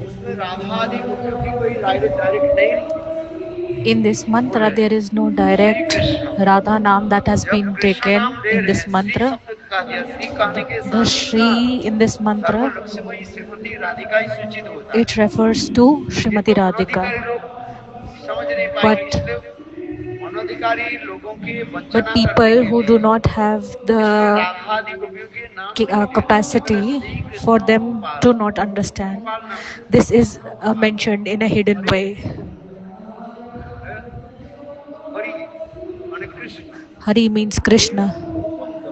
उसमें राधा आदि गोपियों की कोई डायरेक्ट नहीं। In this mantra, there is no Shri direct Krishna, Radha Nam that has जब been कृष्ण taken नाम ले in रहे this हैं, श्री mantra. शब्द का दिया, श्री कहने के The साथ उसका Shri in this mantra, सर्वलक्ष्मी Shrimati Radhika ही सूचित होता it है। refers to ये Srimati तो Radhika. अनधिकारी लोग समझ नहीं पाएंगे, But इसलिए अनधिकारी लोगों की but वंचना करने people के who do लिए not have इसलिए the राधा आदि गोपियों के नाम नहीं लिए, केवल capacity Shri for Krishna them Gopal, to not understand, Gopal नाम है। this is हाँ, mentioned in a hidden Hari way. Hari माने Krishna, Hari means Krishna. Mukund,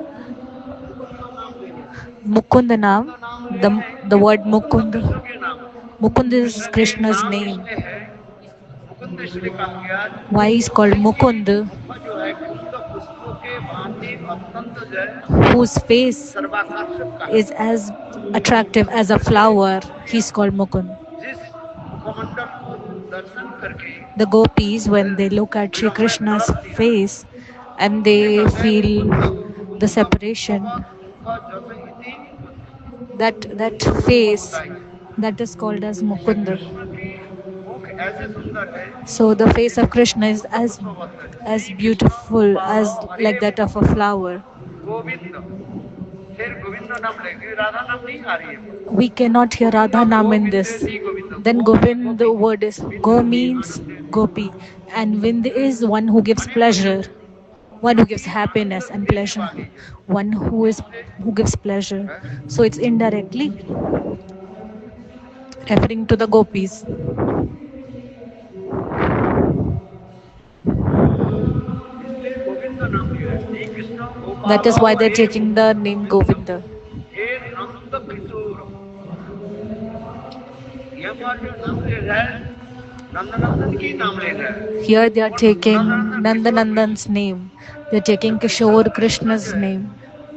Mukund नाम ले रहे हैं। Mukund मुकुंद Naam, नाम ले the, रहे हैं the क्यों? word Mukund Mukund. कृष्ण के नाम, Mukund is कृष्ण के Krishna's नाम name. इसलिए है, मुकुंद इसलिए कहा गया Why is called जिनकी Mukund? मुख जो है कुंद पुष्पों के भांति अत्यंत जो है Whose face सर्वाकर्षक का है। is as attractive as a इसलिए flower, गोपियां he's called Mukund. जिस मुखमंडल को दर्शन करके The gopis, when they look at Sri विरह में Krishna's तड़पती हैं, face and इसलिए they कहते हैं feel Mukund, the Mukund separation, भव मुख जस इति मुकुंद, that वो मुख face, होता है। that is called as इसलिए Mukunda. कृष्ण की मुख ऐसे सुंदर है So the face of जैसे Krishna is कुंद पुष्पवत है। as श्री कृष्ण beautiful पादौ as Hare like that of a Mukund flower. Govind, फिर गोविंद नाम लेगी, राधा नाम नहीं आ रही है। We cannot hear Govind Radha Nam in this. गोविंदेति Govind, Then गो माने Govind, Gopi, the word is Go विंदेति means आनंदेति, Gopi, and Vind is one who gives माने गोपियों pleasure, को, one who gives Gopi Anand happiness and देने pleasure, वाली है। one इसलिए who gives pleasure. है, So it's indirectly referring to the gopis. इसलिए गोविंद नाम लिया है। Shri Krishna That Gopal is why they're Hare taking the Mukund name Govind, Govinda. हे नंद किशोर, ये हमारा जो नाम ले रहा है नंदनंदन की नाम ले रहा है। Here they are वो taking नंदनंदन किशोर कृष्ण, Nandanandan's name. They're जो taking किशोर Kishore कृष्ण जो Krishna's है name.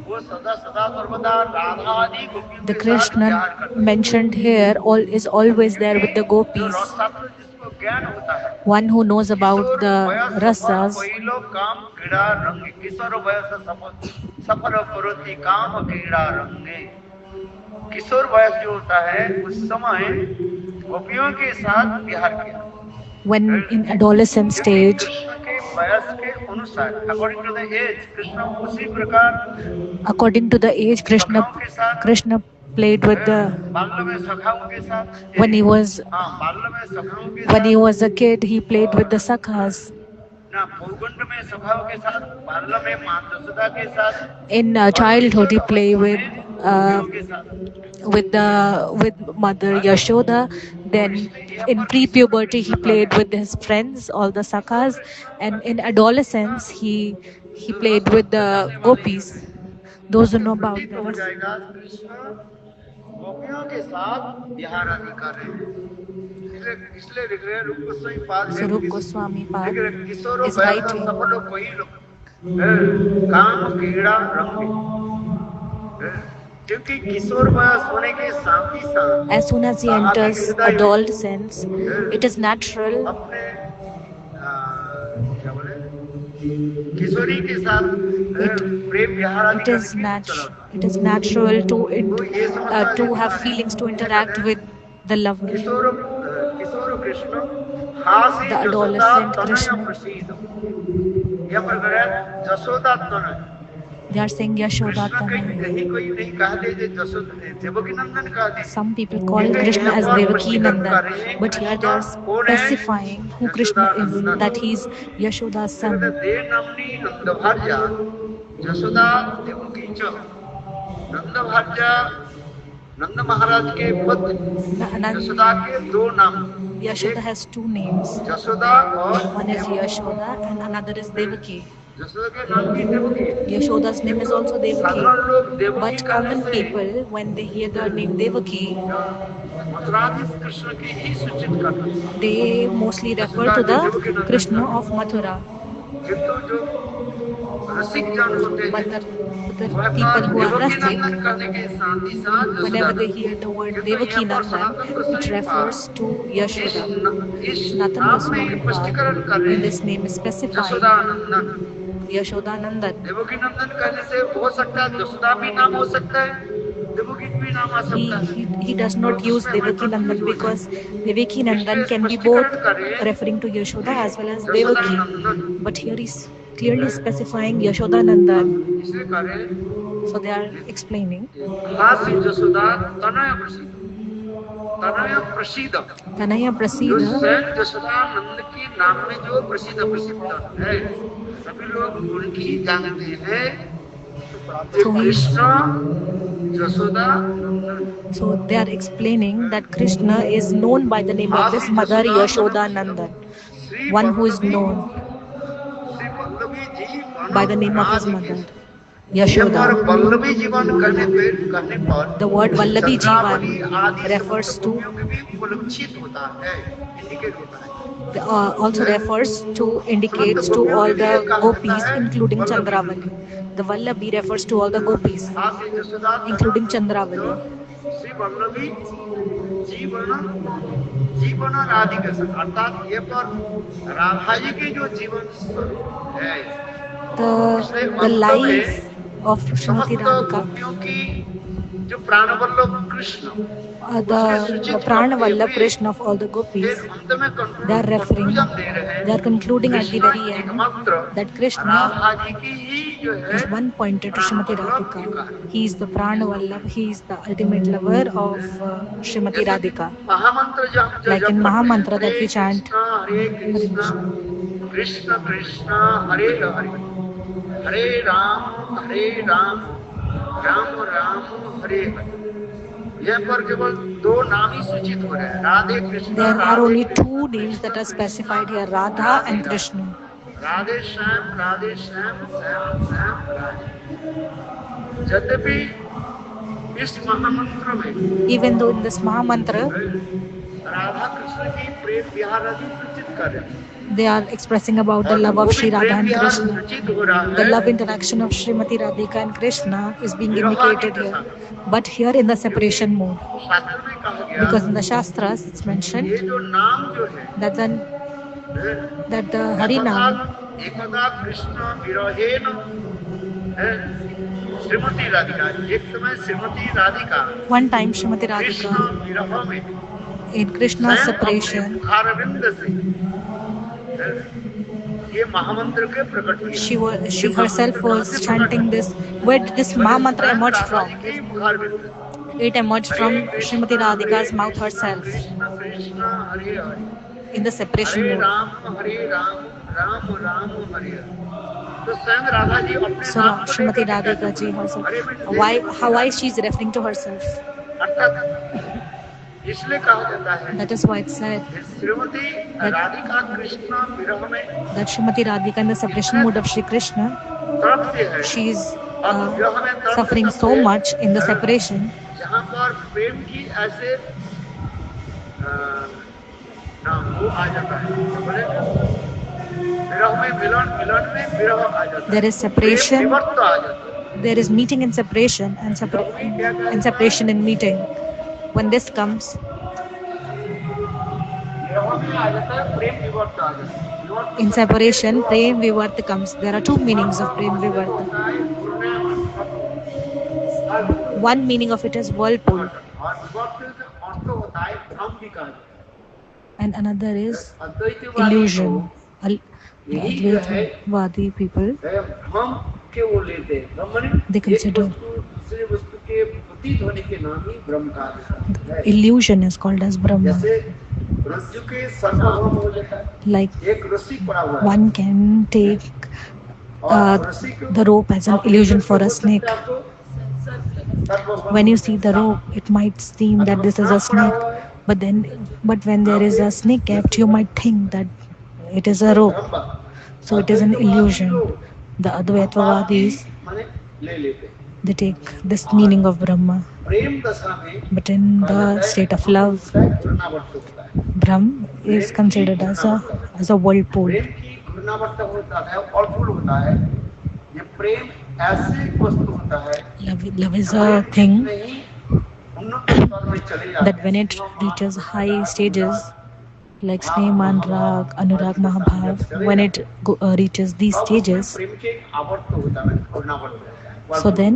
वो सदा सदा सर्वदा राधा आदि गोपियों The के साथ Krishna विहार करते हैं। mentioned here is always there क्योंकि with the जो gopis. रसात्म जिसको ज्ञान होता है, One who knows about Kishore the वयस सफल rasas, पहिलो काम क्रीड़ा रंगे, किशोर वयस सफल सफल करोति काम क्रीड़ा रंगे। किशोर वयस जो होता है उस समय गोपियों के साथ विहार किया, when in adolescent क्योंकि stage, कृष्ण के वयस के अनुसार according to the age Krishna उसी प्रकार according to the age, सखाओं के साथ, Krishna played with the बाल्य में सखाओं के साथ, when he was हाँ बाल्य में सखाओं के when he साथ, was a kid, he played with और the sakhas. ना पौगंड में सखाओं के साथ, बाल्य में माँ जसोदा के साथ, In और childhood, किशोर he played अवस्था में uh, गोपियों के साथ with mother Yashoda. तो Then इसलिए यहाँ in पर किशोर pre-puberty, he कृष्ण कहा played गया। with his friends, all the Kishore sakhas, Krishna and in अति सुंदर adolescence, he जो रस played with तत्व the जानने वाले जो gopis. है, Those who तो know about प्रतीत the हो ras. जाएगा कृष्ण गोपियों के साथ विहार आदि कर रहे हैं। इसलिए इसलिए लिख रहे हैं रूप गोस्वामी पाद है, Sarup Goswami लिख Pad रहे किशोर is वयस writing. सफल कोई लोग काम क्रीड़ा रंगे, क्योंकि किशोर वयस होने के साथ ही साथ As soon as he सामाजिक enters हृदय adolescence, में it is natural. अपने क्या बोले किशोरी के साथ It प्रेम विहार आदि करने के लिए चला था। it is natural तो ये समझता to have है, feelings to इसलिए कहते interact हैं with the lover, Kishore Krishna हासी the Jasoda adolescent Tanay Krishna. प्रसीद, यहाँ पर कह रहा है जसोदा तनय, They are saying Yashoda Krishna कहीं Tanaya. कहीं कोई नहीं कहा दे देवकी नंदन कहा दे, Some people ये call तो Krishna यहाँ as पर Devaki स्पष्टीकरण Nandan, कर रहे हैं but here they Krishna are कौन है, specifying who Krishna Yashoda is, Nandan, that he is Yashoda's कहते son. देव नामनी नंद भार्या यशोदा देवकी च, नंद भार्या नंद महाराज के पुत्र यशोदा के दो नाम, Yashoda एक has two names. यशोदा और One is Devaki. Yashoda and another is Devaki. Yashoda के नाम भी देवकी है, Yashoda's name is किंतु also Devaki. साधारण लोग देवकी But कहने common से people, when they hear the name Devaki, Mathuradhish Krishna की ही सूचित करते हैं, they mostly refer Yashoda to जो the देवकी नंदन Krishna कहते of Mathura. हैं। किंतु जो रसिक जन होते हैं But the वह people who are Devaki rustic, नंदन कहने के साथ ही साथ whenever they Yashodanand, hear the word किंतु यहाँ Devaki पर Nandan, Sanatan it Goswami refers पाद to Yashoda. इस Sanatan नाम में Goswami Pad स्पष्टीकरण कर रहे in हैं this name is specifying Yashodanandan. Yashoda Nandan. Devaki नंदन कहने से हो सकता है यशोदा भी नाम हो सकता है, देवकी भी नामा शब्द है। he does not use उसमें हमें Devaki Nandan confuse हो because जाए। Devaki Nandan इसलिए can be both स्पष्टीकरण कर रहे हैं referring to Yashoda as well as Yashoda Devaki. Nandan, But here is clearly specifying Yashoda Nandan. इसलिए कह रहे हैं So they are explaining. खास यशोदा तनय प्रसिद्ध, तनय प्रसिद्ध, Tanaya जो Prasida, स्वयं यशोदा नंद के नाम में जो प्रसिद्ध प्रसिद्ध है, सभी लोग उनकी ही जानते हैं। ये So Krishna Yashoda Nandan, so they are explaining that Krishna is known by the name of this mother Yashoda Nandan, Shri one who is Vallabhi, known Shri Vallabhi ji by the name of his राधिके, mother यहाँ पर Yashoda. वल्लभी जीवन कहने पर The word Vallabhi Chandravali Jivan आदि refers समस्त to गोपियों के भी उपलक्षित होता है, इंडिकेट होता है। also refers to indicates to all the gopis including Chandravali. The Vallabhi refers to all the gopis साथ ही यशोदा including जो Chandravali. श्री वल्लभी जीवन, जीवन राधिका से, अर्थात ये पर राधा जी के जो जीवन स्वरूप है, The life of Srimati समस्त Radhika, गोपियों की जो प्राणवल्लभ Krishna, the Pranavallabh Krishna of all the फिर gopis, अंत में they are referring, conclusion दे रहे हैं, they are concluding at the Krishna very end एकमात्र that Krishna राधा जी की ही जो है is one pointed to Srimati प्राणवल्लभ Radhika. Yuga. He is the Pranavallabh, he is the ultimate lover of Srimati Radhika. महामंत्र जो हम Like in जप Maha करते हैं, Mantra that we chant, हरे कृष्ण, कृष्ण कृष्ण हरे हरे, हरे राम, राम राम हरे हरे। यह पर केवल दो नाम ही सूचित हो रहे हैं, Radhe Krishna. there are only two names that are specified here, Radha and Krishna. Radhe Shyam, Radhe Shyam, Shyam Shyam Radhe. यद्यपि इस महामंत्र में, Even though in this Maha Mantra, Radha Krishna की प्रेम विहार सूचित कर रहे हैं, they are expressing about the love of Sri Radha and Krishna. The love interaction of Srimati Radhika and Krishna is being indicated here, but here in the separation mode. शास्त्र में कहा गया, Because in the Shastras it's mentioned ये जो नाम जो है, that the Harinam, एकदा कृष्ण विरहेन श्रीमती राधिका, एक समय Shrimati Radhika one time Srimati Krishna Radhika, विरह में in Krishna's separation, मुखारविंद से ये महामंत्र के प्रकट किए। she herself was chanting this. Where did this Maha Mantra emerge from? It emerged from Srimati Radhika's mouth herself Krishna Krishna Hare Hare, in the separation Hare mode. Ram, Ram Ram Hare Hare. तो स्वयं राधा जी अपने So नाम को Srimati लेकर Radhika ji herself, why she is referring to herself? अर्थात इसलिए कहा जाता है, That is why it's said Shrimati Radhika Krishna विरह में that Srimati Radhika in the separation mode of Shri Krishna, तड़पती है, she is suffering so much in the separation, जहाँ पर प्रेम की ऐसे नाम वो आ जाता है, बोले विरह में मिलन, मिलन में विरह आ जाता है, there is separation, विवर्त आ जाता है, there is meeting in separation and separation in meeting. When this comes, in separation, Prem Vivarta comes. There are two meanings of Prem Vivarta. One meaning of it is whirlpool, and another is illusion. The Advaitavadi people, they consider illusion is called as Brahma. Like one can take the rope as an illusion for a snake. When you see the rope, it might seem that this is a snake, but when there is a snake kept, you might think that it is a rope. So it is an illusion. The Advaitavadis, they take this meaning of Brahma. But in the state of love, Brahma is considered as a whirlpool. Love is a thing that when it reaches high stages like Snehaman Rag, Anurag Mahabhav, when it reaches these stages, So then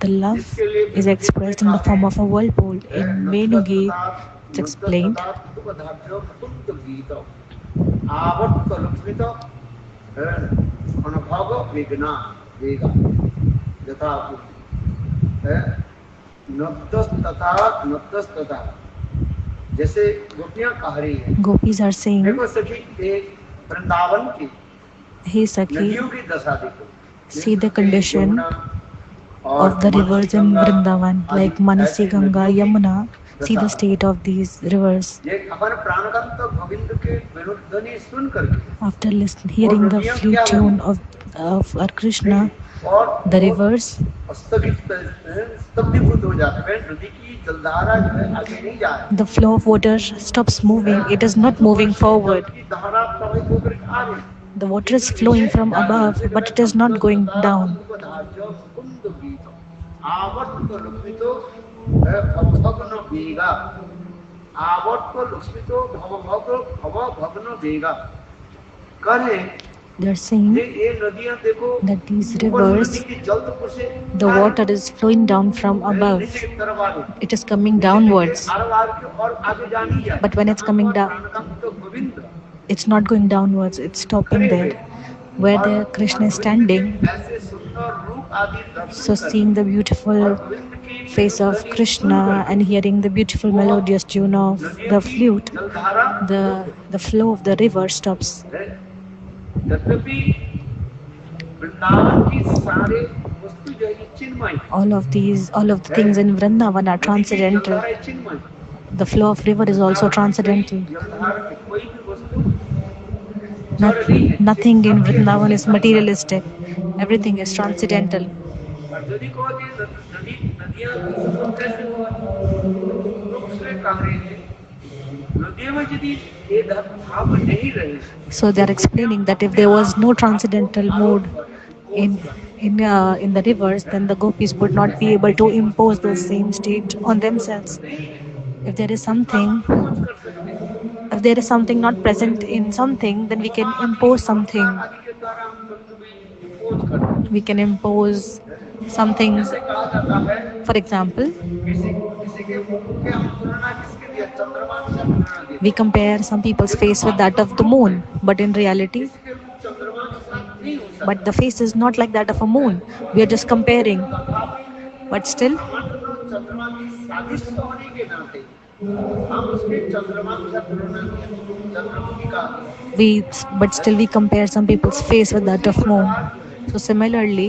the love जिसके लिए is गीत में expressed in the कहा form of a whirlpool. है In Venugi, नद्दस्तात it's explained. नद्दस्तात तुमधाभ्यो Mukund गीत आवर्त लक्ष्मित अनुभव वेगना वेगा यथा है नद्दस्तता जैसे गोपियां कह रही है Gopis are saying, देखो सखी ये वृंदावन की Hey Sakhi, नदियों की दशा देखो see the condition और of the मनसी rivers in Ganga Vrindavan, आदि like Manasi, ऐसी Ganga, नदियों की Yamuna. See दशा the state of these rivers. ये हमारे प्राणगंत गोविंद के विनुध्वनि सुन करके After और hearing the नदियां flute क्या tune हुई of our Krishna, और the वो rivers, स्तब्धीभूत हो जाते हैं नदी की जलधारा जो है आगे नहीं जा रही the flow of water stops moving. It is not moving जल forward. की धारा प्रवाहित होकर आ रही The water is flowing from above, but it is not going down. आवर्त लुप्तो भवभग्न वेगा आवर्त लुप्तो भवभग्न वेगा करे They are saying ये नदियां देखो that these ऊपर नदी rivers, की जलपुर से the water is flowing down from above. नीचे की तरफ आ रही It is coming downwards. और आगे जा नहीं जाए But when it's coming down, प्राणगंत Govind it's not going downwards, it's stopping there. Where the Krishna is standing, ऐसे सुंदर रूप आदि दर्शन so seeing the beautiful Govind की face of Krishna and hearing the beautiful melodious tune of the flute, जलधारा the flow of the river stops. है तथापि वृंदावन की सारे वस्तु जो है चिन्मय All of the things in Vrindavan are transcendental. जलधारा है चिन्मय The flow of river is also transcendental. जलधारा की कोई भी वस्तु Nothing in Vrindavan is materialistic. Everything is transcendental. और यदि को नदी नदियां कैसे रूप से कह रही है नदियों में यदि ये भाव नहीं रहे So they are explaining that if there was no transcendental mood in in the rivers, then the gopis would not be able to impose the same state on themselves. If there is something, if there is something not present in something, then we can impose something. आदि के द्वारा हम कभी भी impose करते We can impose some things. हैं कहा जाता है For example, किसी किसी के मुख के हम तुलना किसके लिए चंद्रमा से तुलना देते we compare some people's face with that of the moon, but in reality, किसी के मुख चंद्रमा के साथ नहीं हो सकता but the face is not like that of a moon. We are just comparing. But still, चंद्रमा की सादृश्य होने के नाते हम उसके चंद्रमा के साथ तुलना चंद्रमुखी का but still we compare some people's face with that of moon. So similarly,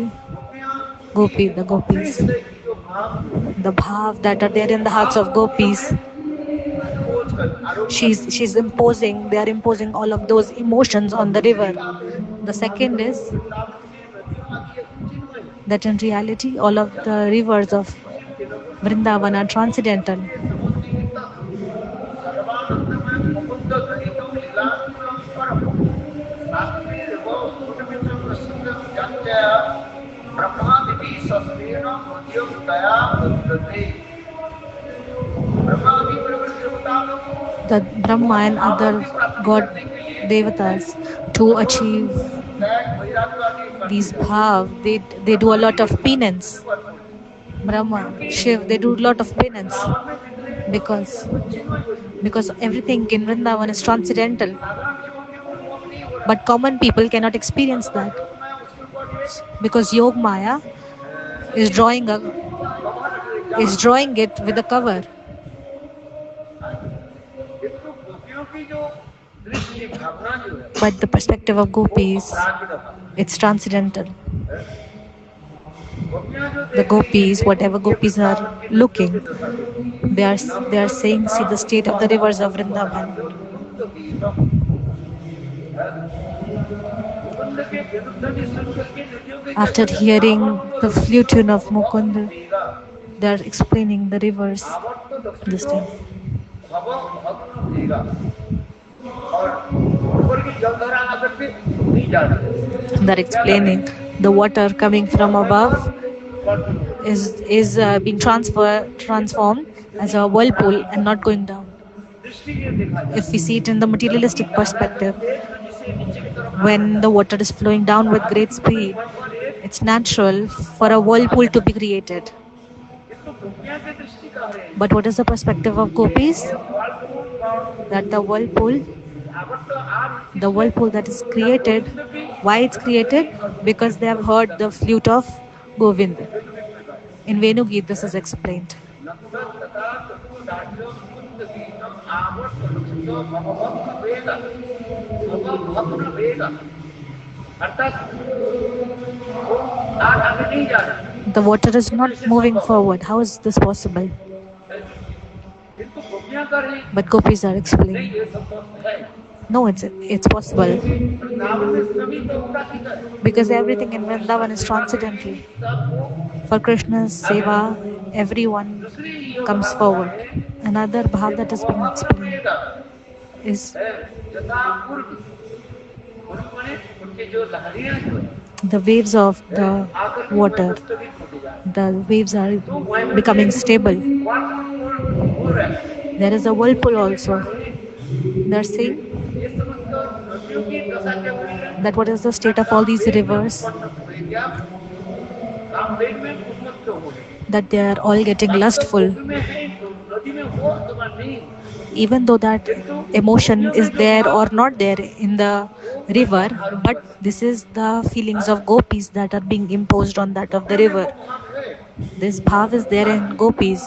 the gopis, जो भाव the bhav that are there in the hearts of gopis, खोज कर आरोप she's imposing. They are imposing all of those emotions on the river. The second is that in reality, all of the rivers of Vrindavan are transcendental. The Brahma and other god devatas to achieve these bhav, they do a lot of penance. Brahma, Shiv, they do a lot of penance because everything in Vrindavan is transcendental. But common people cannot experience that because Yog Maya is drawing it with a cover. But the perspective of gopis, it's transcendental. The gopis, whatever gopis are looking, they are saying, see the state of the rivers of Vrindavan. After hearing the flute tune of Mukunda, they are explaining the rivers this time. They are explaining the water coming from above is being transformed as a whirlpool and not going down. If we see it in the materialistic perspective, when the water is flowing down with great speed, It's natural for a whirlpool to be created. ये तो गोपियां की दृष्टि का है। But what is the perspective of gopis? ये whirlpool का That धावत तो आ the इसलिए whirlpool that is या created, गोविंद भी why it's created? Because they have heard the flute of Govind. In Venugit, this is explained. नंद तथा चतुर्दाढ्य कुंद गीतम आवर्तनस्य भवभग्न वेग भवभग्न वेग अर्थात वो आगे नहीं जा रहा The water is not moving forward. How is this possible? किंतु गोपियां कर रही But gopis are नहीं explaining. ये संभव है No, it's possible. वृंदावन में सभी तो उदासीन है Because everything in Vrindavan is transcendental. सबको For Krishna's seva, everyone दूसरी योग comes forward. Another bhav that is being explained is जथा पूर्व पूर्व माने उनके जो लहरियां जो है the waves of the आकर के water. वास्तविक होते जा रहे The waves are तो वह becoming stable. हो रहा है There is a whirlpool also. They're saying ये समझकर नदियों की दशा क्या हुई है that what is the state of all these rivers, क्या कामवेग में उन्मत्त हो गए that they are all getting lustful. में है नदी में वो अथवा नहीं Even though that emotion is there or not there in the river, but this is the feelings of gopis that are being imposed on that of the river. This bhav is there in gopis.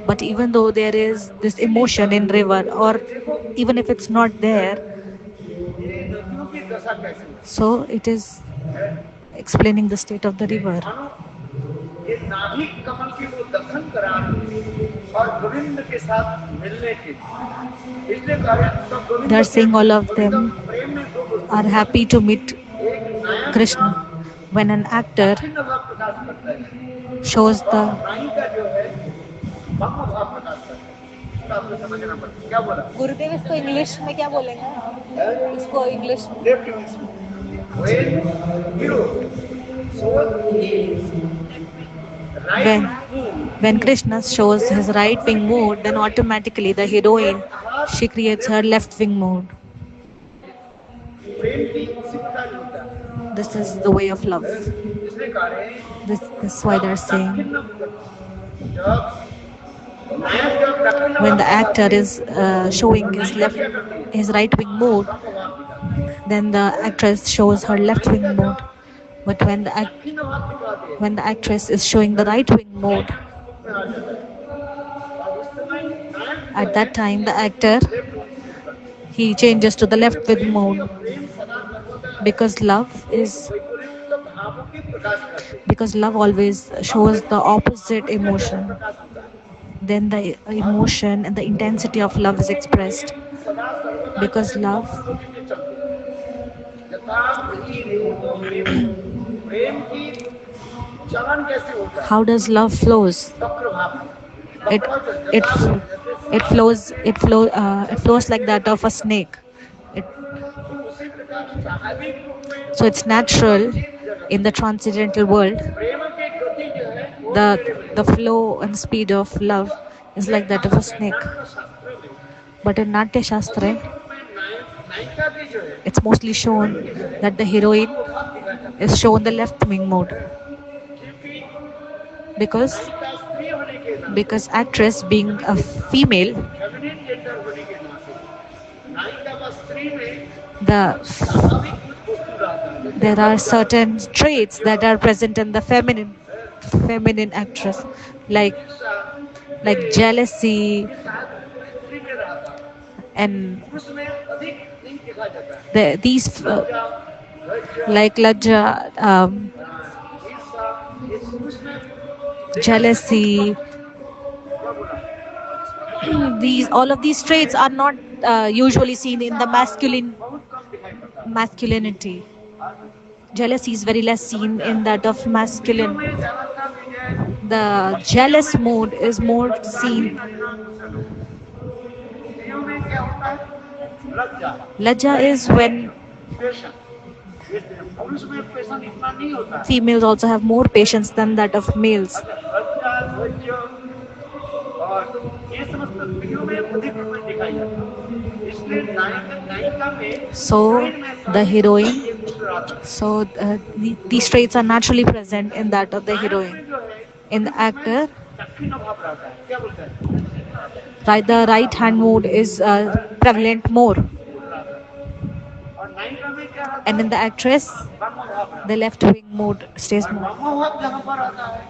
But even though there is this emotion in river, or even if it's not there, ये नदियों की दशा कैसी है so it is explaining the state of the river. मानो ये नाभिक कमल की वो दर्शन करा रही है और गोविंद के साथ मिलने के लिए इसलिए सब Govind They are saying all of them प्रेम में दो are happy to meet एक नया Krishna. When an actor चिन्ह भाव प्रकाश करता है shows the नायिका जो है भव्य भाव प्रकाश करता है तो आपको समझना पड़ता क्या बोला गुरुदेव इसको इंग्लिश में क्या बोलेंगे इसको English left when hero shows his when right when Krishna shows his right wing mood, then automatically the heroine she creates her left wing mood. प्रेम की इसी प्रकार होता है This is the way of love. इसलिए कह रहे हैं This is why they're saying जब नायक जब दक्षिण when the actor is showing his right wing mood, then the actress shows her left wing mood. But when the actress is showing the right wing mood, at that time the actor he changes to the left wing mode, because love always shows the opposite emotion. Then the emotion and the intensity of love is expressed, because love how does love flows? It flows like that of a snake. So it's natural in the transcendental world. The flow and speed of love is like that of a snake. But in Natya Shastra, it's mostly shown that the heroine is shown the left wing mode, because actress being a female, there are certain traits that are present in the feminine actress, like jealousy, and these like lajja, jealousy. All of these traits are not usually seen in the masculinity. Jealousy is very less seen in that of masculine. The jealous mood is more seen. Lajja is when females also have more patience than that of males. और ये समस्त फिल्मों में अधिक रूप में दिखाई जाता है। इसलिए नायिका में So हीरोइन में the सारी heroine, ये गुण आता है। so these traits are naturally present in that of the Nayak heroine. में जो है In अधिक the उसमें actor, दक्षिण भाव रहता है। क्या बोलते हैं? right, the right hand mode is prevalent more, और नायिका में क्या रहता and in the है? actress, वाम भाव रहता the है। left wing mode stays और more. वाम भाव जहाँ पर आता है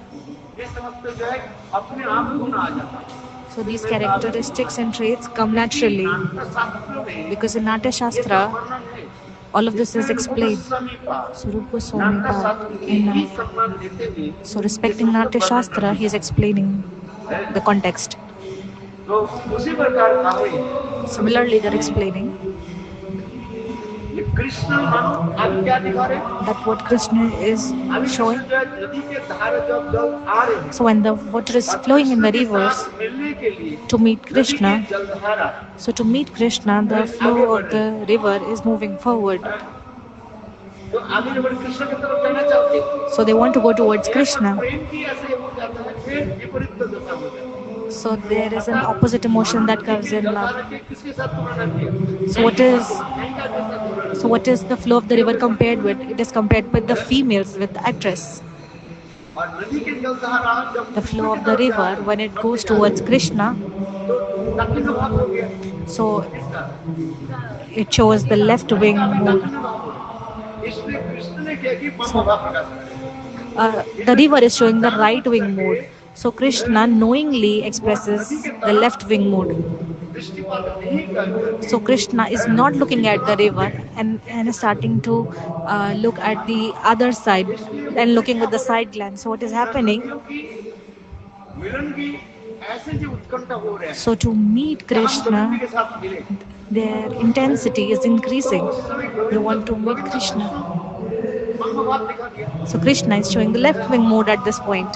ये समस्त जो है अपने आप गुण आ जाता है। So these characteristics and traits come naturally, शास्त्रों में because in Natya ये Shastra, सब वर्णन है। all of this is इसमें explained. गोस्वामी का So Rupa Goswami नाट्य शास्त्र के and ही सम्मान देते हुए so respecting Natya Shastra, he is explaining the context. तो उसी प्रकार भावे Similarly, they're explaining ये कृष्ण मानो आप क्या दिखा रहे? that what Krishna is अभी showing. कृष्ण जो है नदी के धारे जब जल आ रहे हैं So when the water is और flowing in कृष्ण the के rivers साथ मिलने के लिए to meet नदी की Krishna, जलधारा so to meet Krishna, the flow of the river is moving forward. तो आगे जब कृष्ण की तरफ जाना चाहते हैं So they want to go towards Krishna. प्रेम की ऐसे हो जाता है फिर विपरीत दशा हो जाती है। So there is an opposite emotion that comes in love. किसके साथ तुलना किया? So what is नायिका के साथ तुलना so what is the flow of the river compared with? It is compared with the females, with the actress. और नदी के जलधारा जब The flow of the river when it goes towards Krishna, तो दक्षिण भाग हो गया so it shows the left wing mode. इसलिए कृष्ण ने क्या कि वाम भाव प्रकाश करें। The river is showing the right wing mode. So Krishna knowingly expresses the left wing mode. दृष्टिपात नहीं करके So Krishna is not looking at the river and is starting to look at the other side and looking with the side glance. So what is happening? मिलन की ऐसे जो उत्कंठा हो रहा है So to meet Krishna, के साथ मिले their intensity is increasing. They want to meet Krishna. वाम भाव दिखा दिया। So Krishna is showing the left wing mode at this point.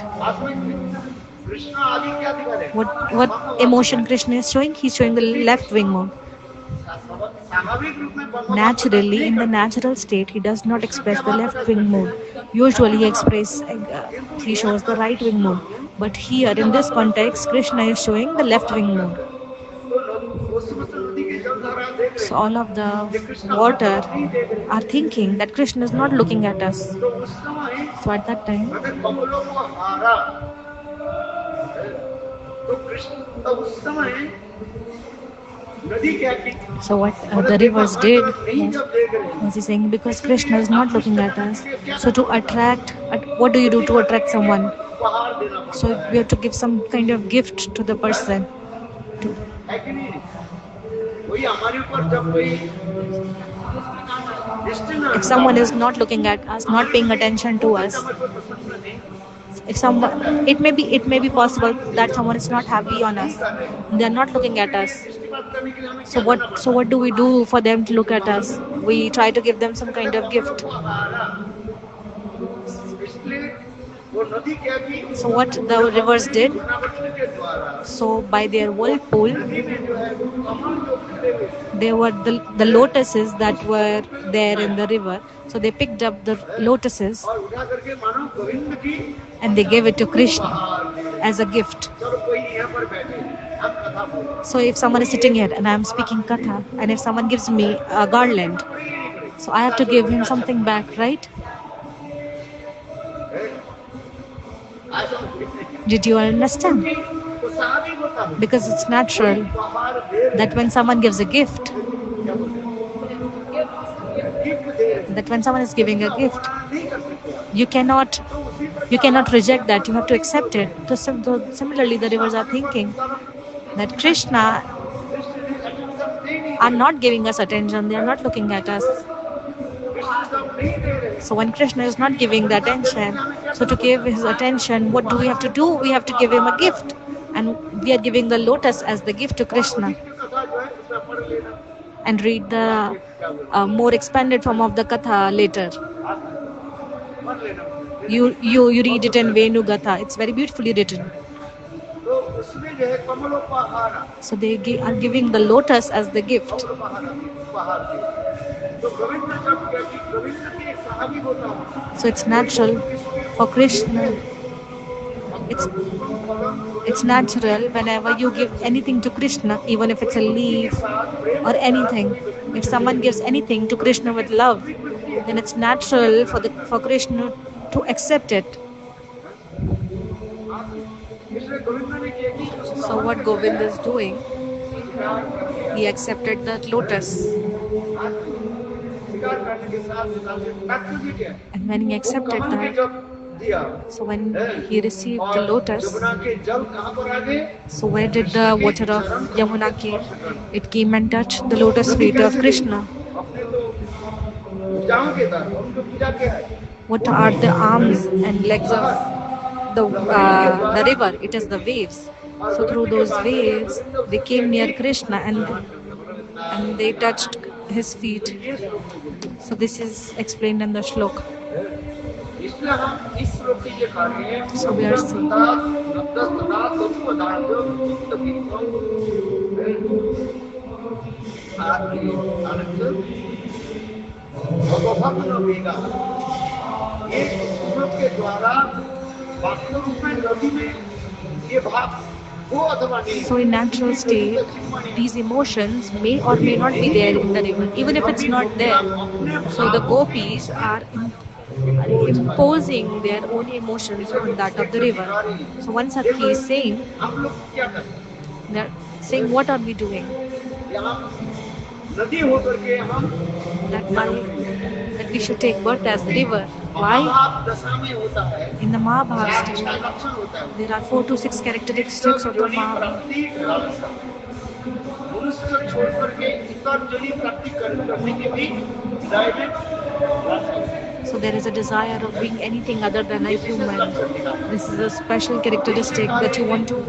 Krishna आदि क्या दिखा रहे? What emotion Krishna is showing? He's showing the left wing mode. स्वाभाविक रूप में वाम भाव Naturally, in the natural state, he does not express the left wing mode. Usually, he shows the right wing mode. But here, in this context, Krishna is showing the left wing mode. वो समस्त नदी के जलधारा देख रहे So all of the water are thinking that Krishna is not looking at us. हैं। तो उस समय So at that time, अगर कमलों को हारा तो कृष्ण तो उस समय नदी क्या की? so what the rivers did नहीं जब देख रहे हैं was he saying, because Krishna is not looking at us. So to attract, what do you do to attract someone? उपहार देना पड़ता So we have to give some kind of gift to the person. है कि नहीं? कोई हमारे ऊपर जब कोई दृष्टि ना If someone is not looking at us, not paying attention to us, if someone, it may be possible that someone is not happy on us. They are not looking at us. So what do we do for them to look at us? We try to give them some kind of gift. इसलिए वो नदी क्या की? So what the rivers did? Vrindavan के द्वारा So by their whirlpool, नदी में जो है वो कमल जो खिले हुए there were the lotuses that were there in the river. So they picked up the lotuses और उठा करके मानो गोविंद की and they gave it to Krishna as a gift. चलो कोई यहाँ पर बैठे हम कथा बोलो। So if someone is sitting here and I am speaking katha, and if someone gives me a garland, so I have to give him something back, right? Did you understand? तो स्वाभाविक होता है Because it's natural उपहार दे रहे that when someone gives a gift, क्या बोलते हैं? Gift दे रहे that when someone is giving a gift, नहीं कर सकते आप। you cannot तो उसी प्रकार you cannot reject that. You have to accept it. So similarly, the rivers are thinking that Krishna दृष्टि नहीं अटेंशन नहीं are not giving us attention. They are not looking at us. Krishna जब नहीं दे रहे So when Krishna is not giving the attention, so to give his attention, what do we have to do? We have to give him a gift. And we are giving the lotus as the gift to Krishna. की कथा जो है उसमें पढ़ लेना And read the more expanded form of the katha later. पढ़ लेना। You read it in Venu Gatha. It's very beautifully written. तो उसमें जो है कमलोपहार So they are giving the lotus as the gift. उपहार दे। तो गोविंद जब क्या कि गोविंद के स्वाभाविक होता है So it's natural for Krishna. It's it's natural whenever you give anything to Krishna, even if it's a leaf or anything. If someone gives anything to Krishna with love, then it's natural for Krishna to accept it. So what Govind is doing, he accepted that lotus. And when he accepted that, so when he received the lotus, so where did the water of Yamuna came? It came and touched the lotus feet of Krishna. What are the arms and legs of the river? It is the waves. So through those waves, they came near Krishna and they touched his feet. So this is explained in the shlok. So we are seeing so in natural state, these emotions may or may not be there in the river, even if it's not there. So the gopis are imposing their own emotions on that of the river. So one Sakhi is saying, they're saying, what are we doing? That why that we should take birth as the river. Why? In the Mahabharata stage, there are 4 to 6 characteristics of the Mahabharata. So there is a desire of being anything other than a human. This is a special characteristic that you want to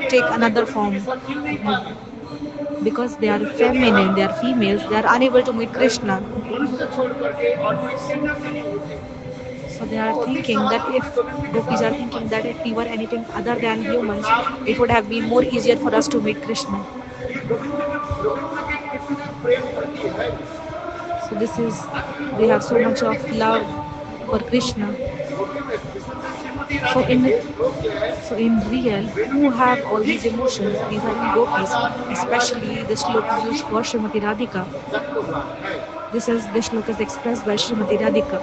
take another form. Because they are feminine, they are females, they are unable to meet Krishna. So they are thinking that if gopis are thinking that if we were anything other than humans, it would have been more easier for us to meet Krishna. So this is, they have so much of love for Krishna. So in real, who have all these emotions? These are gopis, especially the shloka used for Srimati Radhika. This shloka is expressed by Srimati Radhika.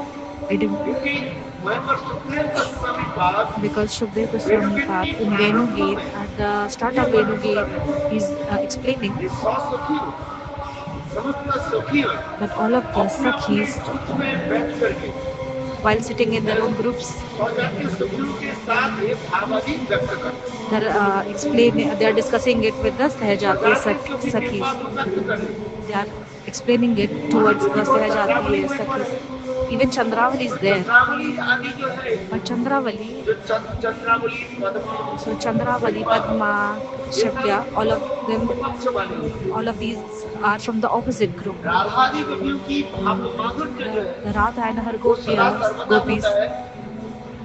Because Shukdev Goswami Pad in Venugate, at the start of Venugate, he's explaining that all of the Sakhis, while sitting in their own groups, they are discussing it with the Sahajati Sakhis. They are explaining it towards the Sahajati Sakhis. Even Chandravali is there. But Chandravali, so Chandravali, Padma, Shakya, all of these are from the opposite group. The Radha and her gopis,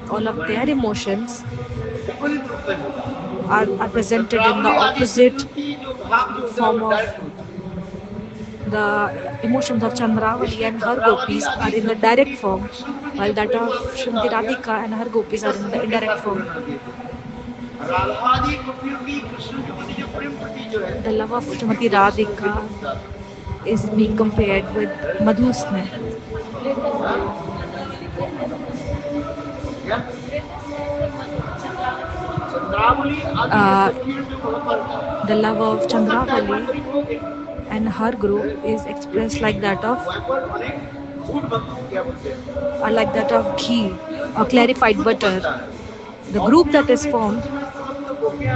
all of their emotions are presented in the opposite form of the emotions of Chandravali and her gopis are in the direct form, while that of Srimati Radhika and her gopis are in the indirect form. The love of Srimati Radhika is being compared with Madhusne. The love of Chandravali and her group is expressed like that of ghee or clarified butter. The group that is formed,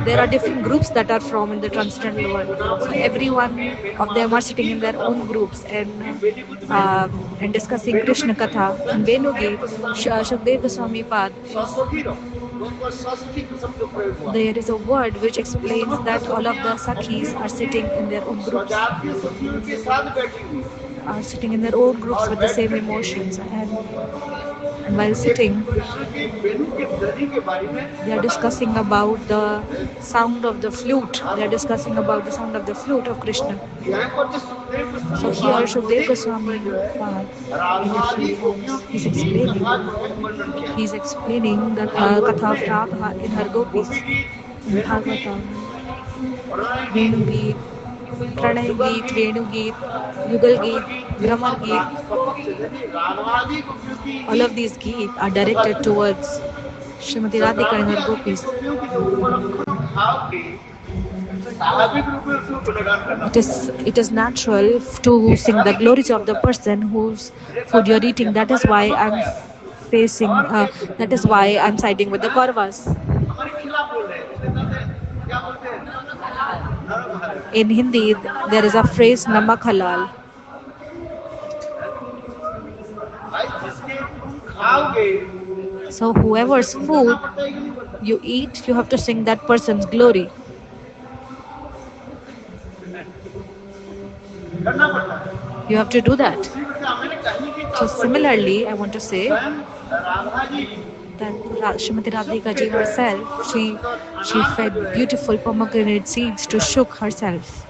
there are different groups that are formed in the transcendental world. So every one of them are sitting in their own groups and discussing Krishna Katha. In Venugate, Shukdev Goswami Pad, there is a word which explains that all of the Sakhis are sitting in their own groups. Are sitting in their own groups with the same emotions, and while sitting, they are discussing about the sound of the flute. They are discussing about the sound of the flute of Krishna. So here Shukdev Goswami Pad in different forms he's explaining the Katha of Radha in her gopis in Bhagavatam, Venu Geet, Pranay Geet, Venu Geet, Yugal Geet, Bhramar Geet. All of these Geet are directed towards Srimati Radhika and her gopis. It is natural to sing the glories of the person whose food you're eating. That is why I'm facing. That is why I'm siding with the Kauravas. In Hindi, there is a phrase "namak halal." So whoever's food you eat, you have to sing that person's glory. You have to do that. So similarly, I want to say that Srimati Radhika ji herself, she fed beautiful pomegranate seeds to Shuk herself.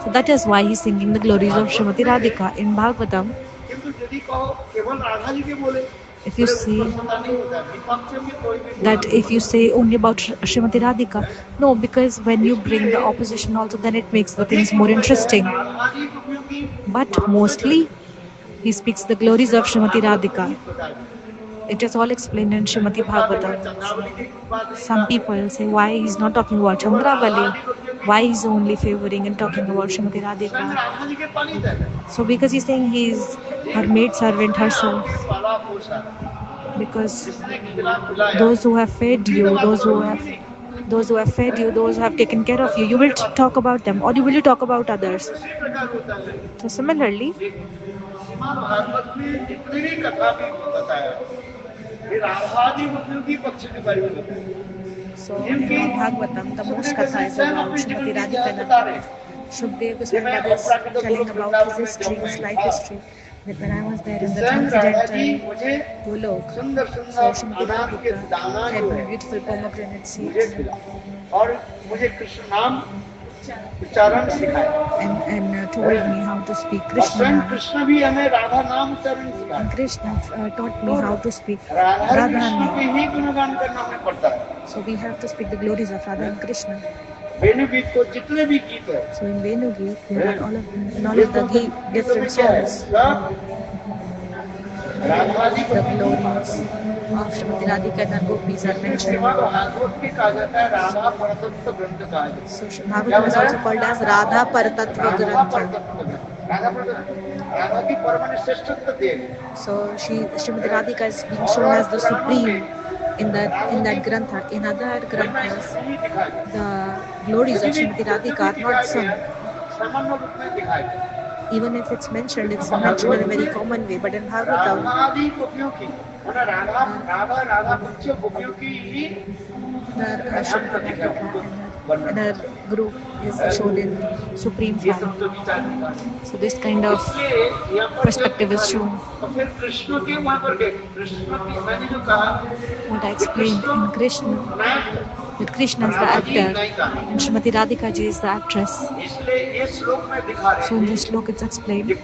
So that is why he's singing the glories of Srimati Radhika in Bhagavatam. If you see that, if you say only about Srimati Radhika, no, because when you bring the opposition also, then it makes the things more interesting. But mostly, he speaks the glories of Srimati Radhika. It is all explained in Srimati Bhagavatam. Some people say, why he's not talking about Chandravali? Why he's only favoring and talking about Srimati Radhika? So because he's saying he's her maid servant herself. Because those who have fed you, those who have fed you, those who have taken care of you, you will talk about them, or will you talk about others? So similarly, so in Bhagavatam, the most katha is about Srimati Radhika. Shukdev Goswami is telling about his history, his life history. That when I was there in the transcendental Golok, so Srimati Radhika had me beautiful pomegranate seeds. And told me how to speak Krishna. And Krishna taught me how to speak Radha name. So we have to speak the glories of Radha and Krishna. So in Venu Geet, we had all of the Geet, different songs. The glories of Srimati Radhika and her gopis are mentioned. So Bhagavatam is also called as Radha Paratattva Grantha. So Srimati Radhika is being shown as the supreme in that grantha. In other granthas, the glories of Srimati Radhika are not sung. Even if it's mentioned, it's mentioned in a very common way. But in Bhagavatam, and her group is shown in supreme form. So this kind of perspective is shown. What I explained in Krishna, that Krishna is the actor and Srimati Radhika ji is the actress. So in this slok it's explained.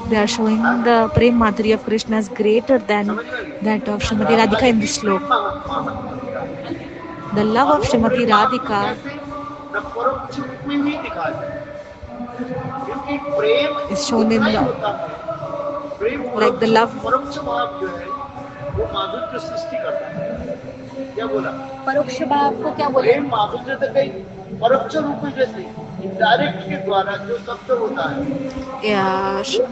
They are showing the Prem Madhuri of Krishna is greater than that of Srimati Radhika in this slok. The love of Srimati Radhika is shown in the love. परोक्ष भाव को क्या बोले? माधुर्य तो कहीं परोक्ष रूप में जैसे डायरेक्ट के द्वारा जो शब्द होता है, वो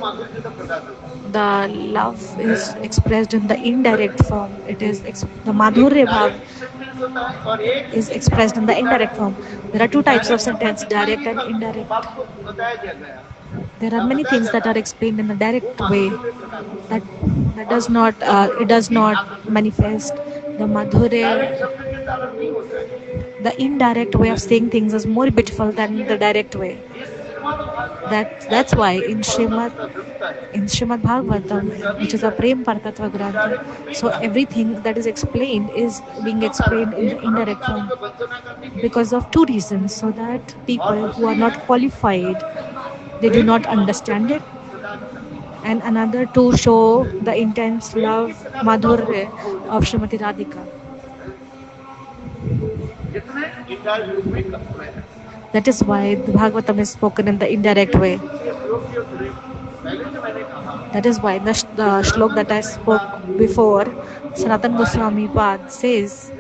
माधुर्य का प्रकाश होता है. The love is expressed in the indirect form. It is the madhurya bhav is expressed in the indirect form. There are two types of sentence, direct and indirect. There are many things that are explained in a direct way that does not manifest. The madhurya, the indirect way of saying things is more beautiful than the direct way. That's why in Srimad Bhagavatam, which is a Prem Partatva Grantha, so everything that is explained is being explained in the indirect form because of two reasons. So that people who are not qualified, they do not understand it, and another to show the intense love, madhurya of Srimati Radhika. That is why the Bhagavatam is spoken in the indirect way. That is why the shlok that I spoke before, Sanatan Goswami Pad says,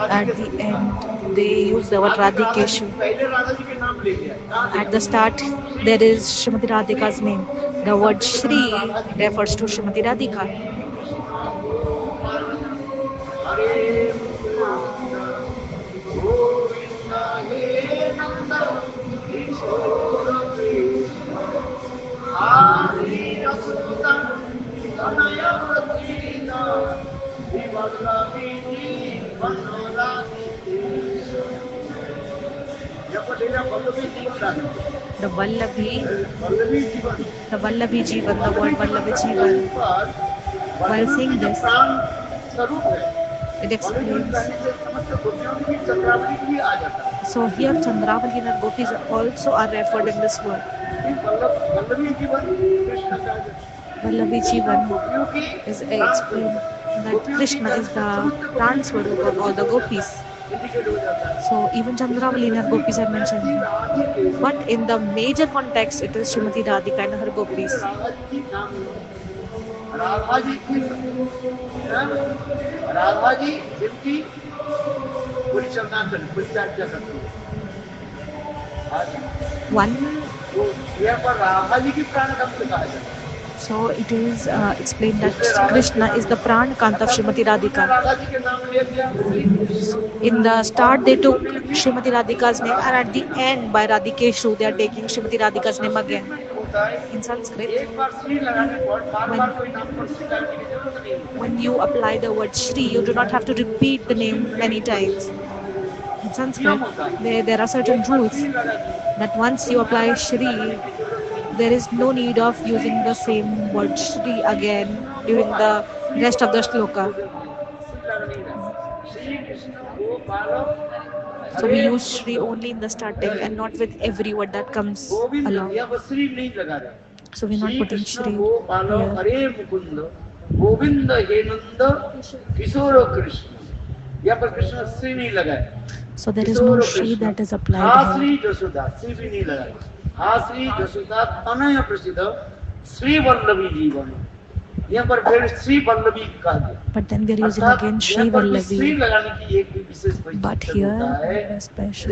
at the end they use the word Radhikeshu. At the start there is Srimati Radhika's name. The word Shri refers to Srimati Radhika. The Vallavi Jivan, the word Vallavi Jivan. While saying this, it explains. So here Chandravali and Gopis also are referred in this word. Vallavi Jivan is explained that Krishna is the pran swarup of all the gopis. So even Chandravali and Gopis are mentioned here. But in the major context, it is Srimati Radhika and her gopis. One. So it is explained that Krishna is the pran kant of Srimati Radhika. In the start they took Srimati Radhika's name, and at the end by Radhikeshu they are taking Srimati Radhika's name again. In Sanskrit, when you apply the word Shri, you do not have to repeat the name many times. In Sanskrit, there are certain rules that once you apply Shri, there is no need of using the same word Shri again during the rest of the shloka. So we use Shri only in the starting and not with every word that comes along. So we're not putting Shri here. So there is no Shri that is applied here. Sri Jasuda Tanaya Prasida Sri Vallavi Jivan. यहाँ पर फिर श्री वल्लभी कहा गया. But then we are using again Shri Vallavi. Shri लगाने की एक भी विशेष But here a special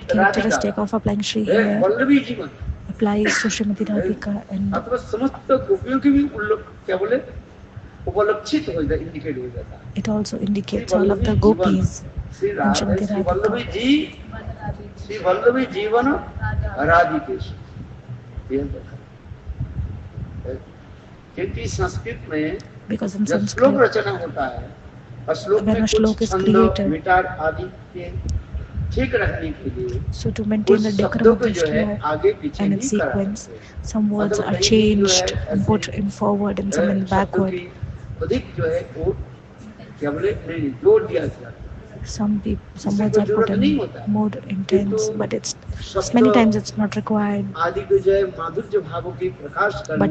characteristic of applying Shri here Vallabhi जीवन applies to Srimati Radhika and अथवा समस्त गोपियों की भी क्या बोले उपलक्षित हो जाता, इंडिकेट हो जाता है. It also indicates all of the gopis and Srimati Radhika. Shri Vallabhi जीवन राधिकेश. क्योंकि संस्कृत में जब श्लोक रचना होता है और श्लोक में कुछ छंद विचार आदि के ठीक रखने के लिए so to maintain the decorum of the shloka and its sequence, some words are changed and put in forward and some in backward. अधिक जो है वो क्या बोले जोर दिया जाता है. Some words are put in more intense, but it's many times it's not required. But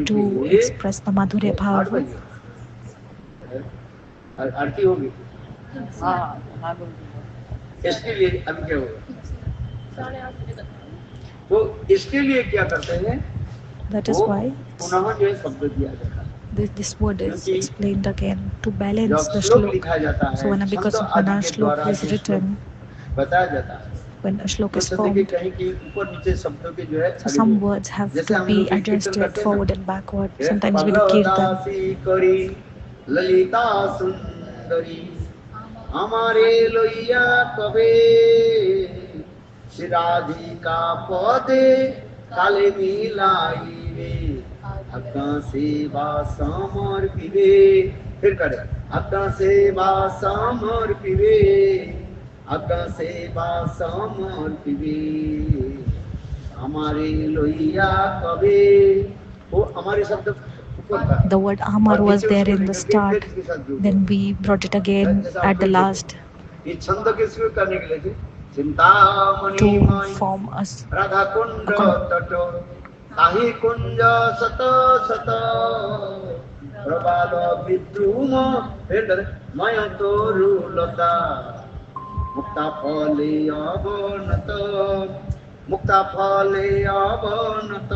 to express the madhurya bhava. आरती होगी. इसके लिए अभी क्या होगा? तो इसके लिए क्या करते हैं? That is why पुनः जो है शब्द दिया जाता है. This word is explained again to balance the shloka. So when a shloka is written, when a shloka is formed, so some words have to be adjusted forward and backward. Sometimes we do kirtan. Lalita सुंदरी हमारे लोइया कवे श्री राधिका पदे তালে মিলাইবে আকাশে বাসমর পিবে फिर करे আকাশে বাসমর পিবে আকাশে বাসমর পিবে हमारे लोहिया कबे वो हमारे शब्द ऊपर था The word Amar was there in the start. Then we brought it again at the last ये छंद के शुरू करने के लिए Chintamani to my form us Radha Kund तट ताहि कुंज सत सत प्रबाल विद्रुम मय तोरु लता मुक्ता फले अवनत मुक्ता फले अवनत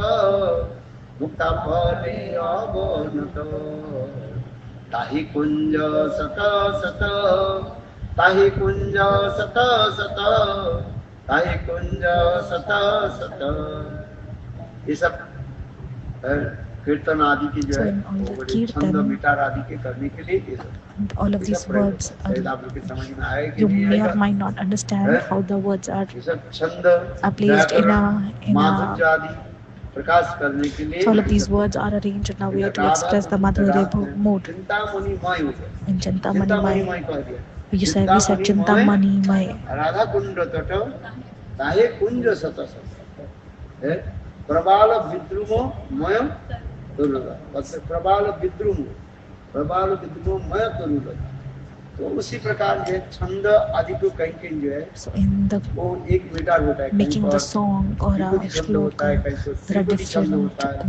मुक्ता फले अवनत ताहि कुंज सत सत ताहि कुंज सत सत ताहि कुंज सत सत ये सब कीर्तन आदि की जो So है in all the वो बड़े छंद kirtan, मिटार आदि के करने के लिए ये सब and all of ये these सब प्रयोग words है। शायद are, आप लोग के समझ में आए कि you नहीं may or आएगा might not understand how the words are ये सब छंद placed in व्याकरण a माधुर्य आदि प्रकाश करने के लिए so all of ये these सब words are arranged in a way to Radha express the Madhurya mood. Chintamani माई हो गया In Chintamani चिंतामणि Mai, माई कह दिया we said Chintamani Mai. Radha Kund तट ताहे कुंज सत सत है प्रबाल विद्रुमो मय तरुला प्रबाल विद्रुमो मय तरुला तो उसी प्रकार जो छंद आदि को कहीं कहीं जो है So in the वो एक मीटर होता है making the song or a shloka, there are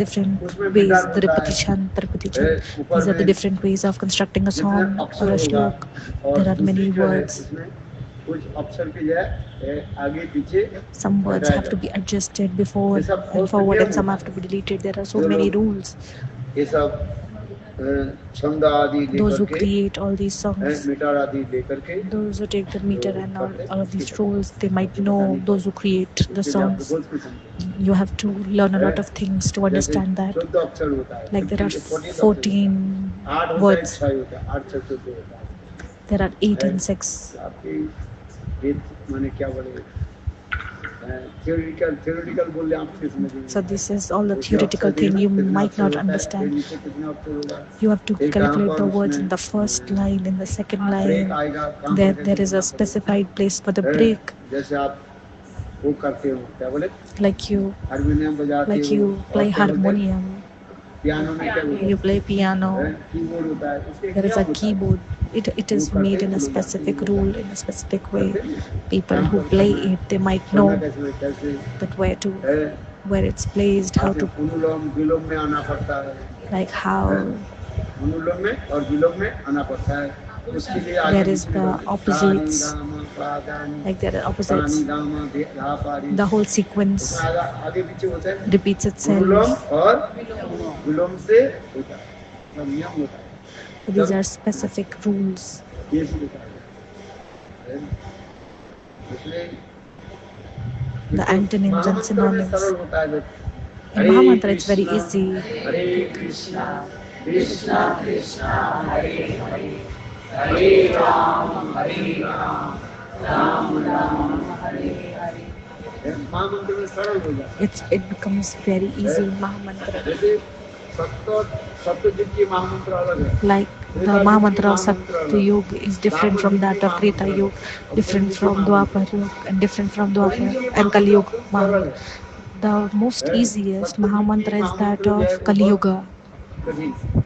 different ways. Drupadi Chand, Drupadi Chand. These are the different ways of constructing a song or a shloka. There are many words. कुछ अक्षर की जो है आगे पीछे Some words have to be adjusted before and forward, and some have to be deleted. There are so many rules. ये सब छंद आदि Those who लेकर के create all these songs, metre आदि लेकर के those who take the meter and all of these rules, they might know. Those who create the songs, you have to learn a lot of things to understand that. 14 अक्षर होता है Like there are 14 words. There are 8 and 6. आपकी माने क्या बोले theoretical बोले आप किस में So this is all the theoretical thing you might not understand. You have to calculate the words in the first line, in the second line. There is a specified place for the break. जैसे आप वो करते हो क्या बोले Like you harmonium बजाते हो play harmonium, piano में क्या बोलते you play piano. कीबोर्ड होता है उसके There is a keyboard. It is made in a specific rule, in a specific way. People who play it, they might know that where it's placed, how to, अनुलोम विलोम में आना पड़ता है like how अनुलोम में और विलोम में आना पड़ता है उसके लिए there is the opposites, like there are opposites. The whole sequence आगे पीछे होता है repeats अनुलोम itself. और विलोम से होता है सब नियम होता है These are specific rules. ये होता है इसलिए The antonyms and synonyms. सरल होता है In Mahamantra, it's very easy. हरे कृष्णा कृष्णा कृष्णा हरे हरे हरे राम राम राम हरे हरे महामंत्र में सरल हो जाता है It becomes very easy in Mahamantra. जैसे सत्ययुग की महामंत्र अलग है Like the Mahamantra of Satyuga is different from that of Treta Yuga, different from Dwapar Yuga, and different from Dwapar and Kali Yuga. The most easiest Mahamantra is that of Kali Yuga.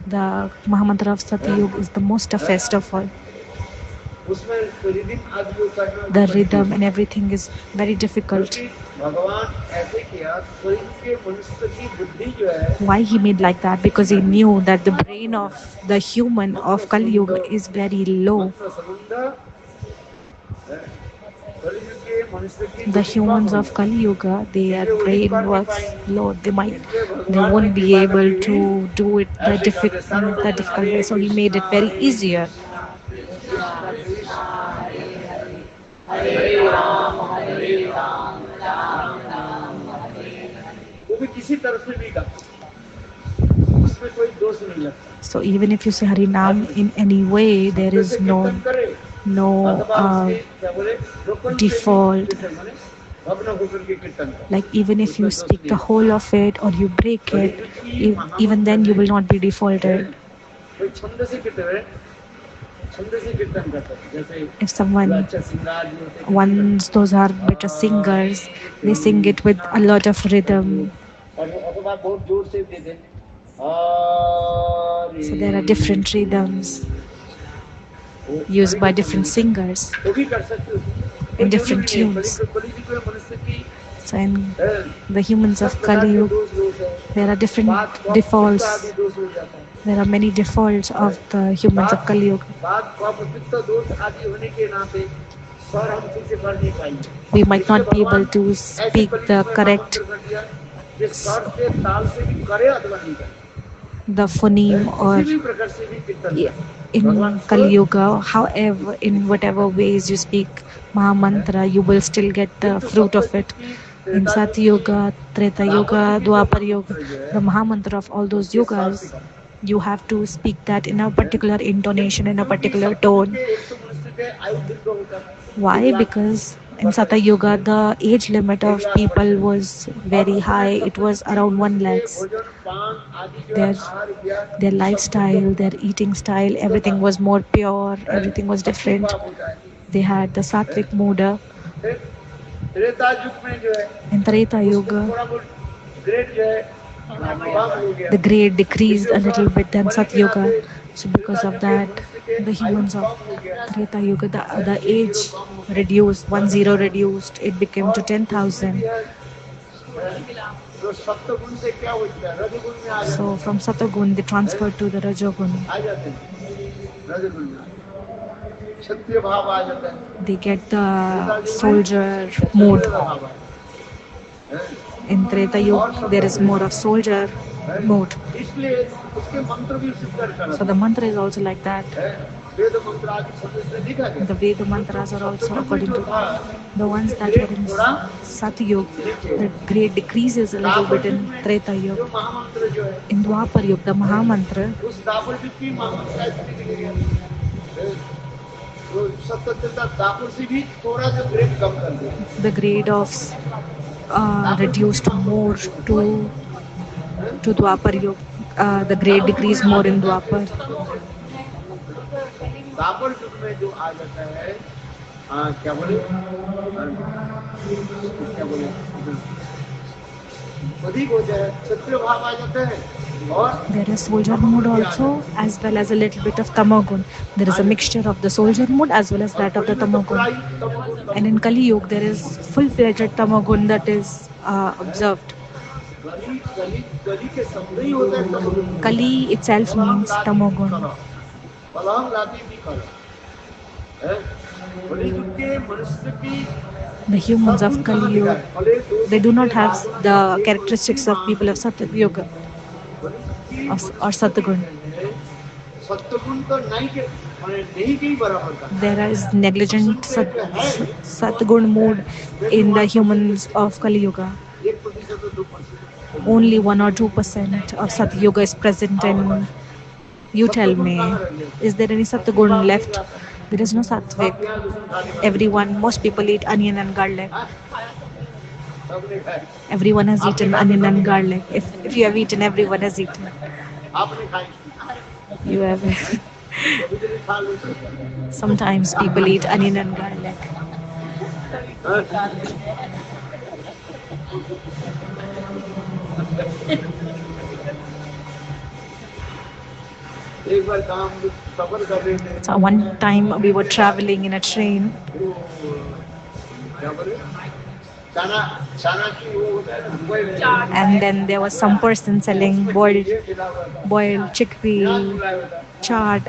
The Mahamantra of Satyuga is the most toughest of all. The rhythm and everything is very difficult. Why he made like that? Because he knew that the brain of the human of Kali Yuga is very low. The humans of Kali Yuga, their brain works low. They won't be able to do it the difficult way. So he made it very easier. हरे राम राम राम हरे वो भी किसी तरह से भी गा उसमें कोई दोष नहीं लगता So even if you say Hari Nam in any way, there is no default. भग्न होकर के कीर्तन कर। Like even if you speak the whole of it or you break बड़ी it, ऊंची even then you महामंत्र will not be defaulted. कोई छंद से कीर्तन है, छंद से कीर्तन करता है, जैसे If someone, अच्छा सिंगार जो होते हैं once those are better singers, they sing it with a lot of rhythm. और अथवा बहुत जोर से देते हैं। So there are different rhythms used by different singers वो भी कर सकते हो, in different tunes. कली जी को मनुष्य की So in the humans of Kali Yuga, there are different defaults. दोष हो जाता है। There are many defaults of the humans of Kali Yuga. बात कफ पित्त दोष आदि होने के नाते स्वर हम ठीक से पढ़ नहीं पाएंगे। We might not be able to speak the correct, ये स्वर से ताल से भी करे अथवा नहीं करे, the phoneme or किसी भी प्रकार से भी कीर्तन करे। in Kali Yuga, however, in whatever ways you speak Mahamantra, you will still get the fruit of it. In Satya Yuga, Treta Yuga, Dwapar Yuga, the Mahamantra of all those yugas, you have to speak that in a particular intonation, in a particular tone. Why? Because in Satya Yuga, the age limit of people was very high. It was around 1 lakh. Their, their lifestyle, their eating style, everything was more pure, everything was different. They had the Sattvic mood. In Treta Yuga, the grade decreased a little bit than Satya Yuga. So because of that, the humans of Treta Yuga, the age reduced, 10 reduced, it became to 10,000. So from Satagun, they transferred to the Rajogun. They get the soldier mode. In Treta Yuga, there is more of soldier mode. So the mantra is also like that. The Veda mantras are also according to the ones that were in Satya Yuga. The grade decreases a little bit in Treta Yuga. In Dwapar Yuga, the Mahamantra, the grade of reduced more to Dwapar Yuga. The grade decreased more in Dwapar. द्वापर युग में जो आ जाता है क्या बोले अधिक हो जाए क्षत्रिय भाव आ जाता है और there is soldier mode also, as well as a little bit of tamagun. There is a mixture of the soldier mode as well as that of the tamagun. And in Kali Yuga, there is full-fledged tamagun that is observed. Kali itself means tamagun. The humans of Kali Yuga, they do not have the characteristics of people of Satya Yuga or Satyagun. There is negligent Satyagun mood in the humans of Kali Yuga. Only 1 or 2% of Satya Yuga is present in. You tell me, is there any Satyagun left? There is no Sattvic. Everyone, most people eat onion and garlic. Everyone has eaten onion and garlic. If you have eaten, everyone has eaten. You have. Sometimes people eat onion and garlic. So one time we were traveling in a train. And then there was some person selling boiled chickpea chaat,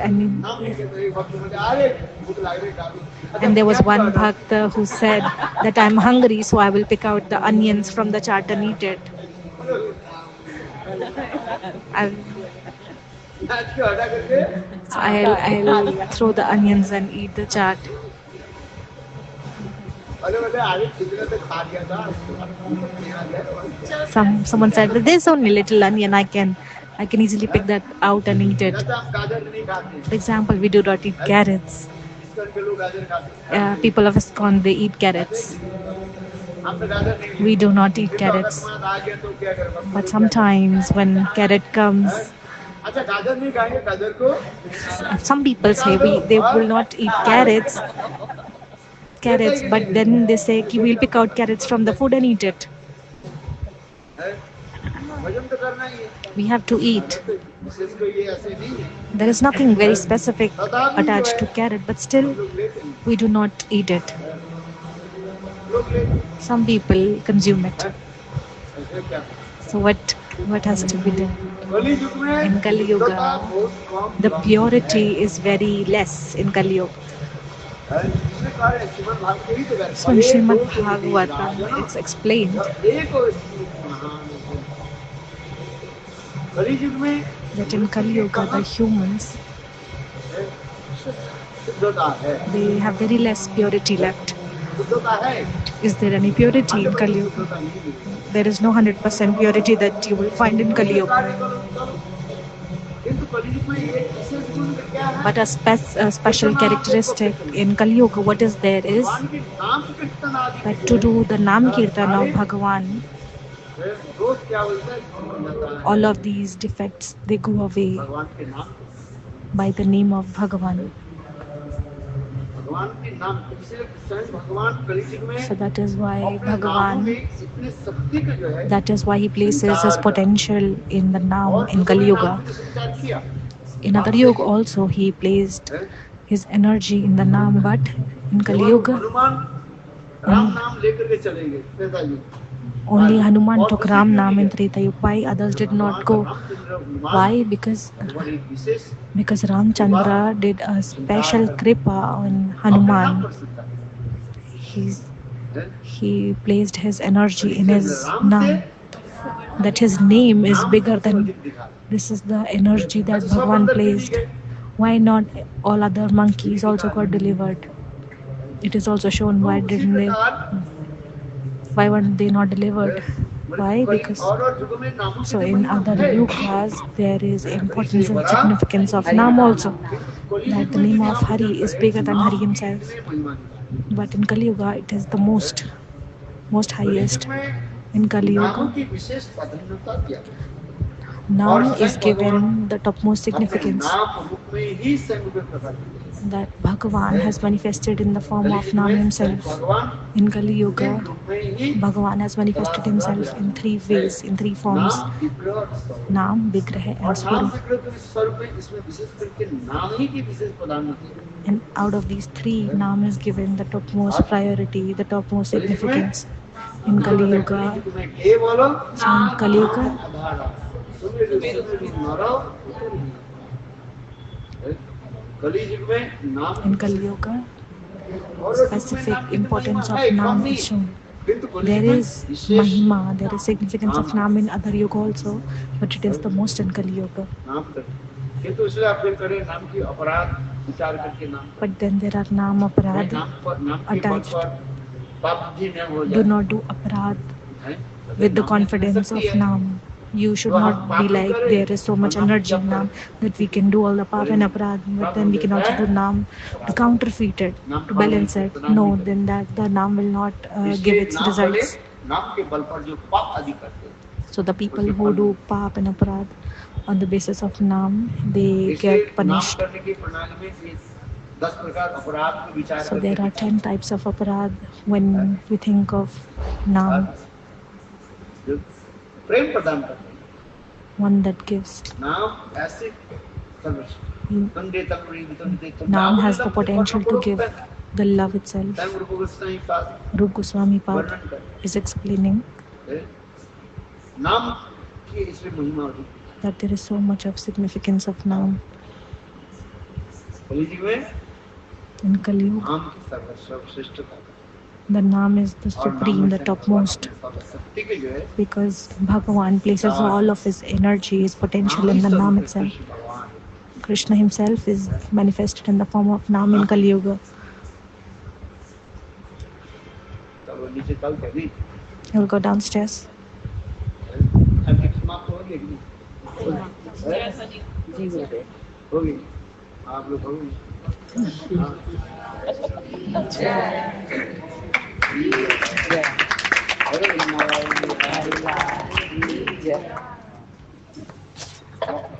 and there was one bhakta who said that I'm hungry, so I will pick out the onions from the chaat and eat it. So I'll throw the onions and eat the chaat. Someone said, there's only little onion, I can easily pick that out and eat it. For example, we do not eat carrots. People of ISKCON, they eat carrots. We do not eat carrots. But sometimes when carrot comes, some people say they will not eat carrots, but then they say we will pick out carrots from the food and eat it. We have to eat. There is nothing very specific attached to carrot, but still we do not eat it. Some people consume it. So what has to be done? In Kali Yuga, the purity is very less in Kali Yuga. So in Srimad Bhagavatam, it's explained that in Kali Yuga, the humans, they have very less purity left. Is there any purity in Kali Yuga? There is no 100% purity that you will find in Kali Yuga. But a special characteristic in Kali Yuga, what is there is that to do the Nam Kirtan of Bhagavan, all of these defects, they go away by the name of Bhagavan. So that is why Bhagavan, that is why he places his potential in the Nam in Kali Yuga. In other Yuga also he placed his energy in the Nam, but in Kali Yuga only Hanuman took Ram Nam in Treta Yuga. Why others did not go? Why? Because Ramchandra did a special kripa on Hanuman. He placed his energy in his Nam. That his name is bigger than. This is the energy that Bhagavan placed. Why not all other monkeys also got delivered? It is also shown why weren't they not delivered? Why? Because so in other yugas there is importance and significance of Nam also, that the name of Hari is bigger than Hari himself. But in Kali Yuga it is the most highest. In Kali Yuga, Nam is given the topmost significance. That Bhagavan has manifested in the form of Nam himself. In Kali Yuga, Bhagavan has manifested himself in 3 ways, in 3 forms: Nam, Vigraha and Swarup. And out of these 3, Nam is given the topmost priority, the topmost significance in Kali Yuga. So in Kali Yuga, in Kali Yuga, specific importance of Nam is shown. There is Mahima, there is significance of Nam in other Yuga also, but it is the most in Kali Yuga. But then there are Nam Aparad attached. Do not do Aparad with the confidence of Nam. You should not be like there is so much energy in Nam that we can do all the Pap and Aparad, but then we can also do Nam to counterfeit it, to balance it. No, then that the Nam will not give its results. So the people who do Pap and Aparad on the basis of Nam, they get punished. So there are 10 types of Aparad when we think of Nam. One that gives. Nam has the potential to give the love itself. Rup Goswami Pad is explaining that there is so much of significance of Nam. In Kali Yuga, the Nam is the supreme, the topmost, because Bhagavan places all of his energy, his potential in the Nam itself. Krishna himself is manifested in the form of Nam in Kali Yuga. He'll go downstairs. Yeah. Yeah.